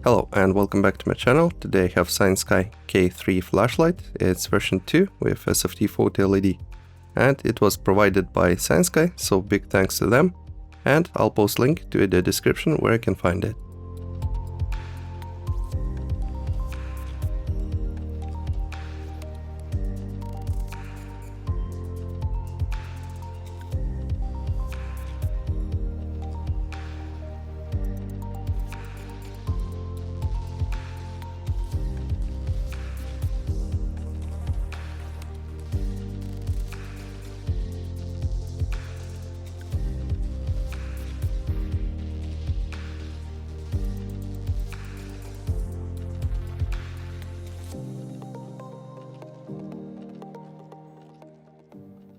Hello and welcome back to my channel. Today I have Cyansky K3 flashlight. It's version 2 with SFT40 LED. And it was provided by Cyansky, so big thanks to them. And I'll post link to the description where you can find it.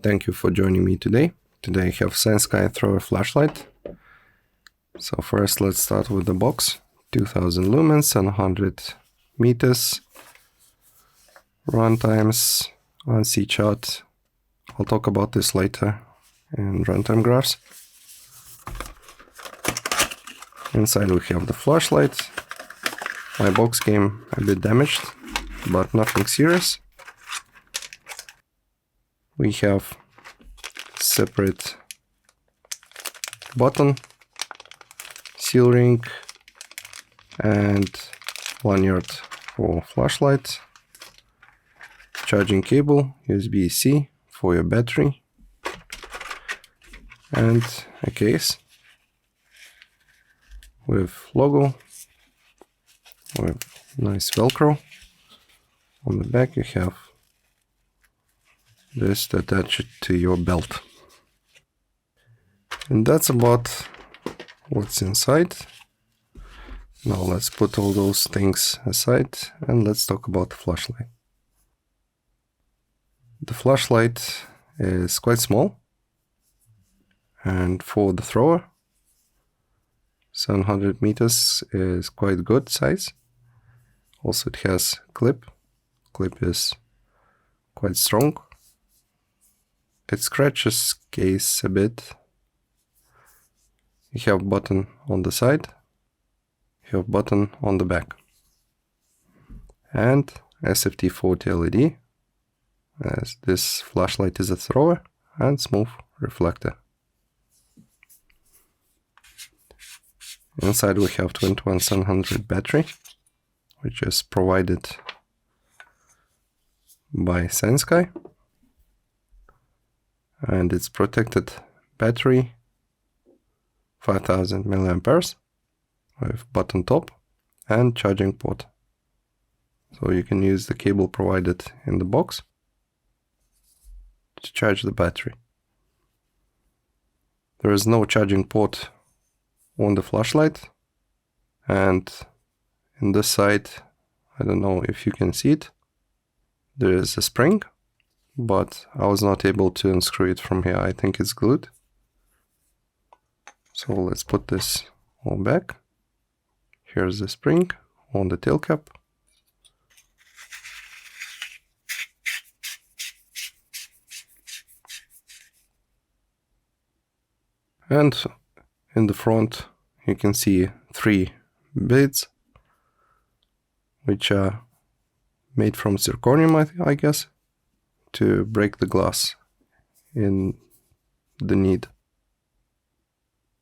Thank you for joining me today. Today I have Cyansky thrower flashlight. So first let's start with the box. 2000 lumens and 100 meters. Runtimes, ANSI chart. I'll talk about this later in runtime graphs. Inside we have the flashlight. My box came a bit damaged, but nothing serious. We have separate button, seal ring, and lanyard for flashlight, charging cable, USB-C for your battery, and a case with logo, with nice Velcro. On the back you have this to attach it to your belt. And that's about what's inside. Now let's put all those things aside and let's talk about the flashlight. The flashlight is quite small, and for the thrower 700 meters is quite good size. Also it has clip. Clip is quite strong. It scratches case a bit. You have button on the side, you have button on the back. And SFT40 LED, as this flashlight is a thrower, and smooth reflector. Inside we have 21700 battery, which is provided by Cyansky. And it's protected battery, 5000 milliamperes with button top and charging port. So you can use the cable provided in the box to charge the battery. There is no charging port on the flashlight, and in this side, I don't know if you can see it, there is a spring, but I was not able to unscrew it from here. I think it's glued. So let's put this all back. Here's the spring on the tail cap. And in the front you can see 3 beads, which are made from zirconium, I guess, to break the glass in the need.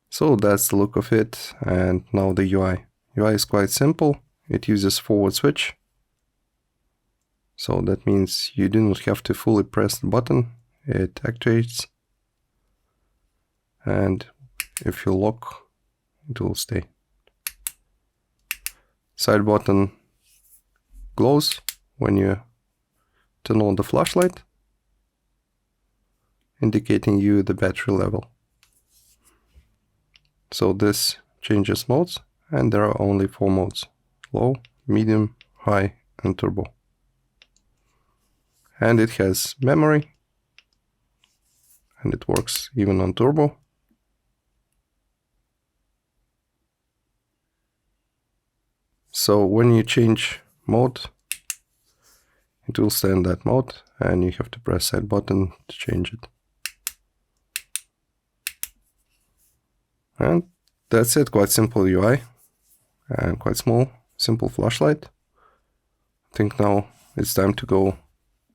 So that's the look of it, and now the UI. UI is quite simple. It uses forward switch. So that means you do not have to fully press the button. It actuates. And if you lock, it will stay. Side button glows when you turn on the flashlight, indicating you the battery level. So this changes modes, and there are only 4 modes: low, medium, high, and turbo. And it has memory, and it works even on turbo. So when you change mode, it will stay in that mode, and you have to press side button to change it. And that's it, quite simple UI and quite small. simple flashlight. I think now it's time to go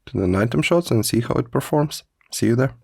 to the nighttime shots and see how it performs. See you there.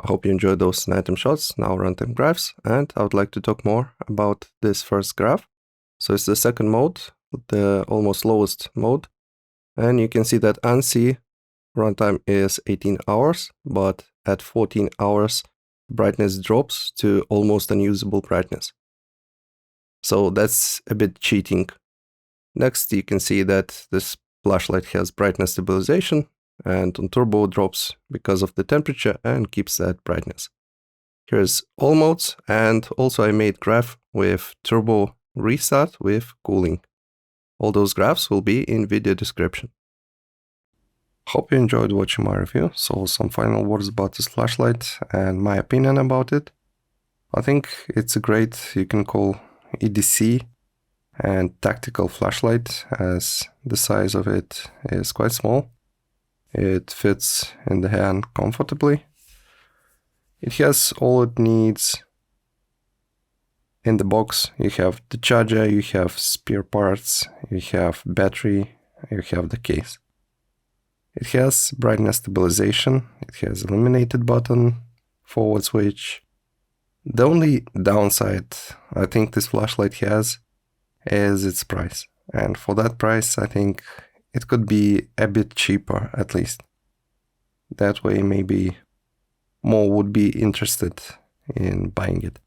I hope you enjoyed those nighttime shots, now runtime graphs, and I would like to talk more about this first graph. So it's the second mode, the almost lowest mode, and you can see that ANSI runtime is 18 hours, but at 14 hours, brightness drops to almost unusable brightness. So that's a bit cheating. Next, you can see that this flashlight has brightness stabilization, and on turbo drops because of the temperature and keeps that brightness. Here's all modes, and also I made graph with turbo restart with cooling. All those graphs will be in video description. Hope you enjoyed watching my review. So some final words about this flashlight and my opinion about it. I think it's a great, you can call EDC and tactical flashlight, as the size of it is quite small. It fits in the hand comfortably. It has all it needs in the box. You have the charger, you have spare parts, you have battery, you have the case. It has brightness stabilization, it has illuminated button, forward switch, The only downside I think this flashlight has is its price. And for that price, I think it could be a bit cheaper at least. That way maybe more would be interested in buying it.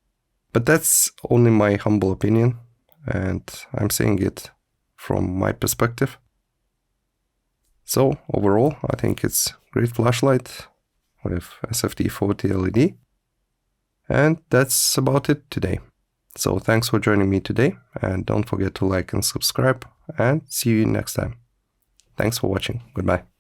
But that's only my humble opinion, and I'm saying it from my perspective. So overall, I think it's a great flashlight with SFT40 LED. And that's about it today. So thanks for joining me today, and don't forget to like and subscribe, and see you next time. Thanks for watching. Goodbye.